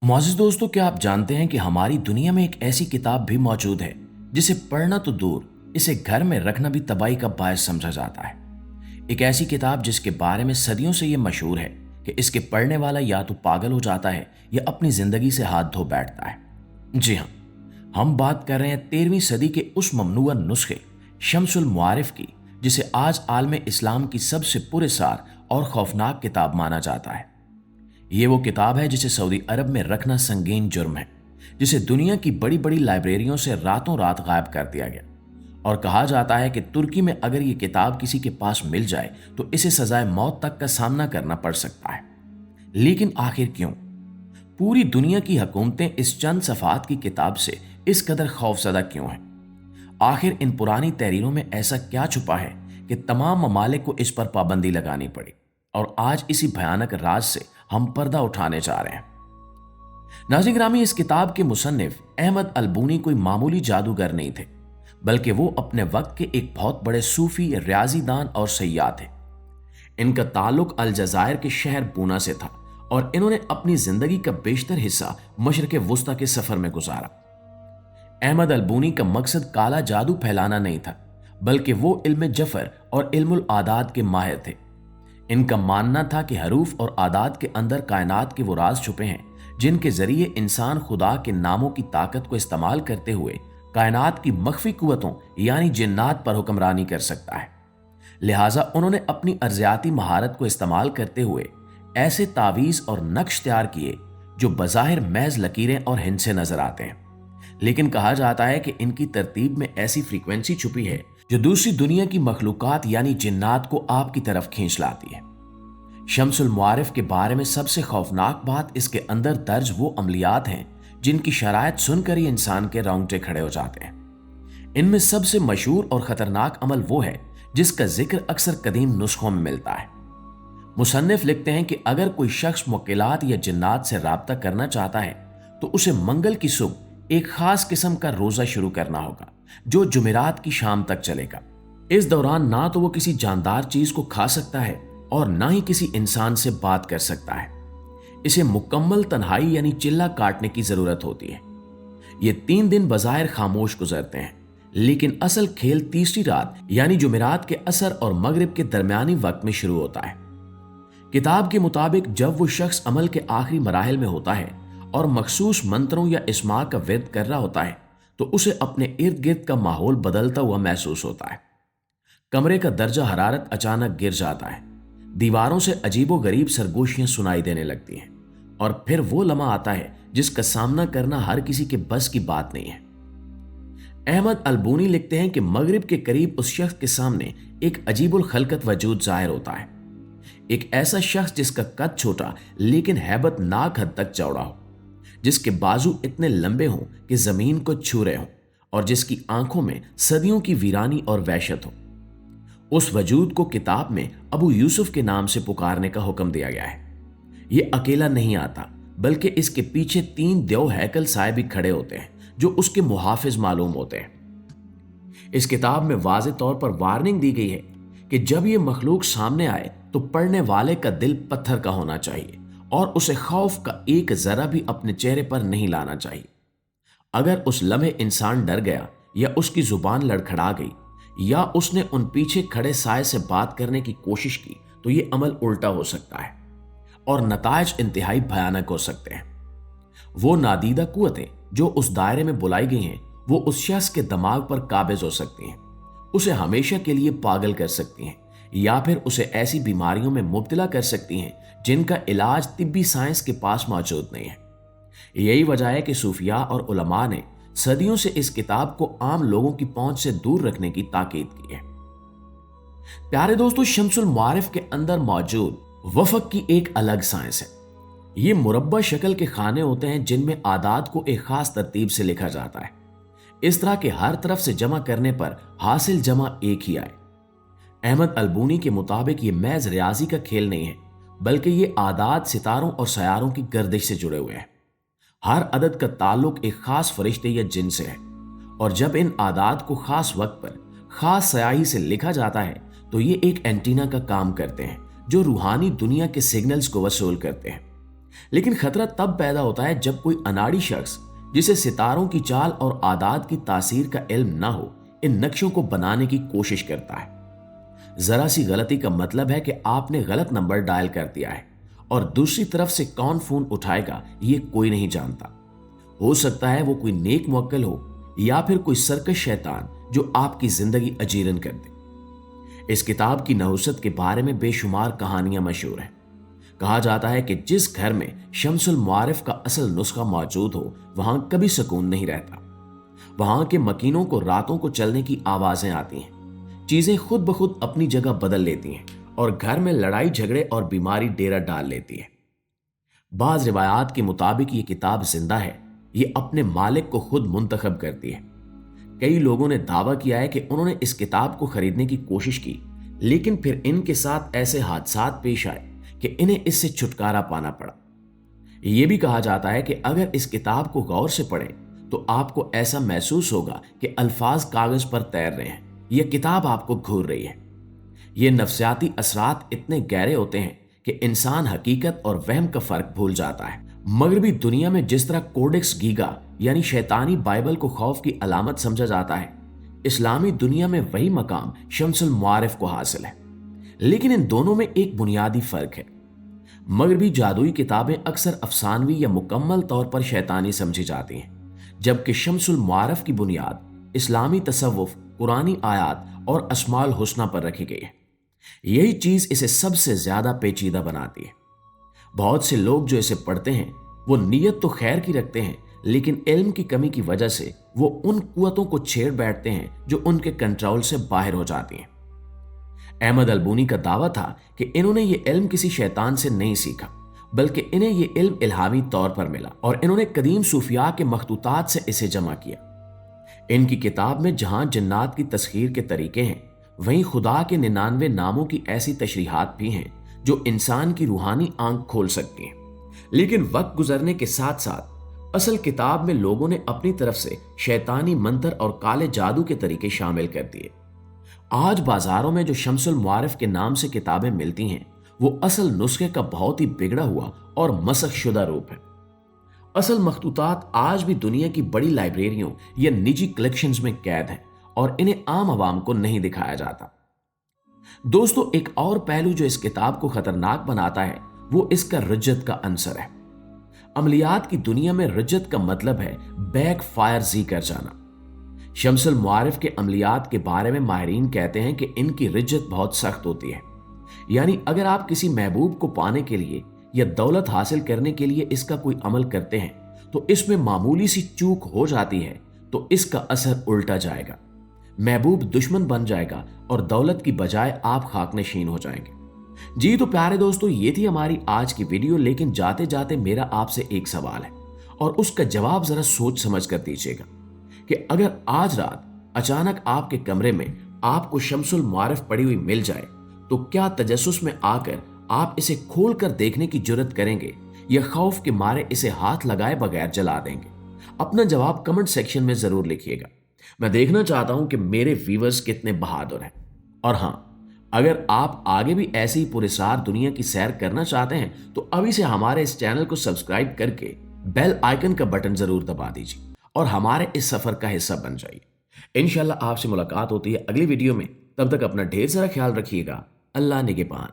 मुआज़िज़ दोस्तों, क्या आप जानते हैं कि हमारी दुनिया में एक ऐसी किताब भी मौजूद है जिसे पढ़ना तो दूर, इसे घर में रखना भी तबाही का बायस समझा जाता है। एक ऐसी किताब जिसके बारे में सदियों से ये मशहूर है कि इसके पढ़ने वाला या तो पागल हो जाता है या अपनी जिंदगी से हाथ धो बैठता है। जी हाँ, हम बात कर रहे हैं 13वीं सदी के उस ममनूआ नुस्खे शम्सुल मुआरिफ की, जिसे आज आलम इस्लाम की सबसे पुरअसर और खौफनाक किताब माना जाता है। ये वो किताब है जिसे सऊदी अरब में रखना संगीन जुर्म है, जिसे दुनिया की बड़ी बड़ी लाइब्रेरियों से रातों रात गायब कर दिया गया। और कहा जाता है कि तुर्की में अगर ये किताब किसी के पास मिल जाए तो इसे सजाए मौत तक का सामना करना पड़ सकता है। लेकिन आखिर क्यों? पूरी दुनिया की हुकूमतें इस चंद सफ़ात की किताब से इस कदर खौफजदा क्यों हैं? आखिर इन पुरानी तहरीरों में ऐसा क्या छुपा है कि तमाम ममालिक को इस पर पाबंदी लगानी पड़ी? और आज इसी भयानक राज से हम पर्दा उठाने जा रहे हैं। नाज़रीन ग्रामी, इस किताब के मुसन्निफ अहमद अलबूनी कोई मामूली जादूगर नहीं थे, बल्कि वो अपने वक्त के एक बहुत बड़े सूफी, रियाजीदान और सय्याह थे। इनका ताल्लुक अलजायर के शहर बूना से था और इन्होंने अपनी जिंदगी का बेशतर हिस्सा मशरिक वुस्ता के सफर में गुजारा। अहमद अलबूनी का मकसद काला जादू फैलाना नहीं था, बल्कि वो इल्म जफर और इल्मुल आदात के माहिर थे। इनका मानना था कि हरूफ और आदात के अंदर कायनात के वो राज छुपे हैं जिनके जरिए इंसान खुदा के नामों की ताकत को इस्तेमाल करते हुए कायनात की मख्फी कुव्वतों यानी जिन्नात पर हुक्मरानी कर सकता है। लिहाजा उन्होंने अपनी अर्जियाती महारत को इस्तेमाल करते हुए ऐसे तावीज़ और नक्श तैयार किए जो बज़ाहिर महज लकीरें और हिंसे नजर आते हैं, लेकिन कहा जाता है कि इनकी तरतीब में ऐसी फ्रीक्वेंसी छुपी है जो दूसरी दुनिया की मखलूकात यानी जिन्नात को आपकी तरफ खींच लाती है। शम्सुल मुआरिफ के बारे में सबसे खौफनाक बात इसके अंदर दर्ज वो अमलियात हैं जिनकी शरायत सुनकर ही इंसान के रोंगटे खड़े हो जाते हैं। इनमें सबसे मशहूर और खतरनाक अमल वो है जिसका जिक्र अक्सर कदीम नुस्खों में मिलता है। मुसन्निफ लिखते हैं कि अगर कोई शख्स मुक्किलात या जिन्नात से राब्ता करना चाहता है तो उसे मंगल की सुबह एक खास किस्म का रोजा शुरू करना होगा जो जुमेरात की शाम तक चलेगा। इस दौरान ना तो वो किसी जानदार चीज को खा सकता है और ना ही किसी इंसान से बात कर सकता है। इसे मुकम्मल तन्हाई यानी चिल्ला काटने की जरूरत होती है। ये 3 दिन बज़ाहिर खामोश गुजरते हैं, लेकिन असल खेल तीसरी रात यानी जुमेरात के असर और मगरिब के दरमियानी वक्त में शुरू होता है। किताब के मुताबिक जब वो शख्स अमल के आखिरी मराहिल में होता है और मखसूस मंत्रों या इस्मा का विर्द कर रहा होता है तो उसे अपने इर्द गिर्द का माहौल बदलता हुआ महसूस होता है। कमरे का दर्जा हरारत अचानक गिर जाता है, दीवारों से अजीबो गरीब सरगोशियां सुनाई देने लगती हैं और फिर वो लम्हा आता है जिसका सामना करना हर किसी के बस की बात नहीं है। अहमद अलबूनी लिखते हैं कि मगरिब के करीब उस शख्स के सामने एक अजीबुल खलकत वजूद जाहिर होता है। एक ऐसा शख्स जिसका कद छोटा लेकिन हैबतनाक हद तक चौड़ा हो, जिसके बाजू इतने लंबे हों कि जमीन को छू रहे हों और जिसकी आंखों में सदियों की वीरानी और वहशत हो। उस वजूद को किताब में अबू यूसुफ के नाम से पुकारने का हुक्म दिया गया है। ये अकेला नहीं आता, बल्कि इसके पीछे 3 देव हैकल साए भी खड़े होते हैं जो उसके मुहाफिज मालूम होते हैं। इस किताब में वाज़े तौर पर वार्निंग दी गई है कि जब ये मखलूक सामने आए तो पढ़ने वाले का दिल पत्थर का होना चाहिए और उसे खौफ का एक जरा भी अपने चेहरे पर नहीं लाना चाहिए। अगर उस लम्हे इंसान डर गया या उसकी जुबान लड़खड़ा गई या उसने उन पीछे खड़े साए से बात करने की कोशिश की तो ये अमल उल्टा हो सकता है और नतायज इंतहाई भयानक हो सकते हैं। वो नादीदा कुव्वतें जो उस दायरे में बुलाई गई हैं वो उस शख्स के दिमाग पर काबिज हो सकती हैं, उसे हमेशा के लिए पागल कर सकती हैं या फिर उसे ऐसी बीमारियों में मुब्तला कर सकती हैं जिनका इलाज तिब्बी साइंस के पास मौजूद नहीं है। यही वजह है कि सूफिया और उलमा ने सदियों से इस किताब को आम लोगों की पहुंच से दूर रखने की ताकीद की है। प्यारे दोस्तों, शम्सुल मुआरिफ के अंदर मौजूद वफक की एक अलग साइंस है। ये मुरब्बा शक्ल के खाने होते हैं जिनमें आदात को एक खास तरतीब से लिखा जाता है, इस तरह के हर तरफ से जमा करने पर हासिल जमा एक ही आए। अहमद अलबूनी के मुताबिक ये महज रियाजी का खेल नहीं है, बल्कि ये आदात सितारों और सयारों की गर्दिश से जुड़े हुए हैं। हर अदद का ताल्लुक एक खास फरिश्ते या जिन से है और जब इन आदात को खास वक्त पर खास स्याही से लिखा जाता है तो ये एक एंटीना का काम करते हैं जो रूहानी दुनिया के सिग्नल्स को वसूल करते हैं। लेकिन खतरा तब पैदा होता है जब कोई अनाड़ी शख्स जिसे सितारों की चाल और आदात की तासीर का इल्म ना हो इन नक्शों को बनाने की कोशिश करता है। जरा सी गलती का मतलब है कि आपने गलत नंबर डायल कर दिया है और दूसरी तरफ से कौन फोन उठाएगा ये कोई नहीं जानता। हो सकता है वो कोई नेक मुवक्किल हो या फिर कोई सर्कस शैतान जो आपकी जिंदगी अजीरन कर दे। इस किताब की नहुसत के बारे में बेशुमार कहानियां मशहूर हैं। कहा जाता है कि जिस घर में शम्सुल मुआरिफ का असल नुस्खा मौजूद हो वहां कभी सुकून नहीं रहता। वहां के मकीनों को रातों को चलने की आवाजें आती हैं, चीजें खुद ब खुद अपनी जगह बदल लेती हैं और घर में लड़ाई झगड़े और बीमारी डेरा डाल लेती है। बाज रिवायात के मुताबिक ये किताब जिंदा है, ये अपने मालिक को खुद मुंतखब करती है। कई लोगों ने दावा किया है कि उन्होंने इस किताब को खरीदने की कोशिश की, लेकिन फिर इनके साथ ऐसे हादसात पेश आए कि इन्हें इससे छुटकारा पाना पड़ा। यह भी कहा जाता है कि अगर इस किताब को गौर से पढ़ें तो आपको ऐसा महसूस होगा कि अल्फाज कागज पर तैर रहे हैं, यह किताब आपको घूर रही है। ये नफ्सियाती असरात इतने गहरे होते हैं कि इंसान हकीकत और वहम का फर्क भूल जाता है। मगरबी दुनिया में जिस तरह कोडेक्स गीगा यानी शैतानी बाइबल को खौफ की अलामत समझा जाता है, इस्लामी दुनिया में वही मकाम शम्सुल मुआरिफ को हासिल है। लेकिन इन दोनों में एक बुनियादी फर्क है। मगरबी जादुई किताबें अक्सर अफसानवी या मुकम्मल तौर पर शैतानी समझी जाती हैं, जबकि शम्सुल मुआरिफ की बुनियाद इस्लामी तसव्वुफ, कुरानी आयात और अस्माउल हुस्ना पर रखी गई है। यही चीज इसे सबसे ज्यादा पेचीदा बनाती है। बहुत से लोग जो इसे पढ़ते हैं वो नीयत तो खैर की रखते हैं, लेकिन इल्म की कमी की वजह से वो उन कुव्वतों को छेड़ बैठते हैं जो उनके कंट्रोल से बाहर हो जाती हैं। अहमद अलबूनी का दावा था कि इन्होंने ये इल्म किसी शैतान से नहीं सीखा, बल्कि इन्हें ये इल्म इल्हामी तौर पर मिला और इन्होंने कदीम सूफिया के मखतूतात से इसे जमा किया। इनकी किताब में जहां जन्नात की तस्खीर के तरीके हैं, वहीं खुदा के 99 नामों की ऐसी तशरीहात भी हैं जो इंसान की रूहानी आंख खोल सकती हैं। लेकिन वक्त गुजरने के साथ साथ असल किताब में लोगों ने अपनी तरफ से शैतानी मंत्र और काले जादू के तरीके शामिल कर दिए। आज बाजारों में जो शम्सुल मुआरिफ के नाम से किताबें मिलती हैं वो असल नुस्खे का बहुत ही बिगड़ा हुआ और मसख शुदा रूप है। असल मखतूतात आज भी दुनिया की बड़ी लाइब्रेरियों या निजी कलेक्शंस में कैद हैं और इन्हें आम आवाम को नहीं दिखाया जाता। दोस्तों, एक और पहलू जो इस किताब को खतरनाक बनाता है वो इसका रज्जत का अंसर है। अमलियात की दुनिया में रज्जत का मतलब है बैक फायर जी कर जाना। शम्सुल मुआरिफ के अमलियात के बारे में माहिरीन कहते हैं कि इनकी रिज्जत बहुत सख्त होती है, यानी अगर आप किसी महबूब को पाने के लिए या दौलत हासिल करने के लिए इसका कोई अमल करते हैं तो इसमें मामूली सी चूक हो जाती है तो इसका असर उल्टा जाएगा। महबूब दुश्मन बन जाएगा और दौलत की बजाय आप खाकनशीन हो जाएंगे। जी तो प्यारे दोस्तों, ये थी हमारी आज की वीडियो, लेकिन जाते जाते मेरा आपसे एक सवाल है और उसका जवाब जरा सोच समझ कर दीजिएगा कि अगर आज रात अचानक आपके कमरे में आपको शम्सुल मुआरिफ पड़ी हुई मिल जाए तो क्या तजस्सुस में आकर आप इसे खोल कर देखने की जुर्रत करेंगे या खौफ के मारे इसे हाथ लगाए बगैर जला देंगे? अपना जवाब कमेंट सेक्शन में जरूर लिखिएगा। मैं देखना चाहता हूं कि मेरे व्यूअर्स कितने बहादुर हैं। और हां, अगर आप आगे भी ऐसी ही पुरस्कार दुनिया की सैर करना चाहते हैं तो अभी से हमारे इस चैनल को सब्सक्राइब करके बेल आइकन का बटन जरूर दबा दीजिए और हमारे इस सफर का हिस्सा बन जाइए। इंशाल्लाह आपसे मुलाकात होती है अगली वीडियो में। तब तक अपना ढेर सारा ख्याल रखिएगा। अल्लाह निगहबान।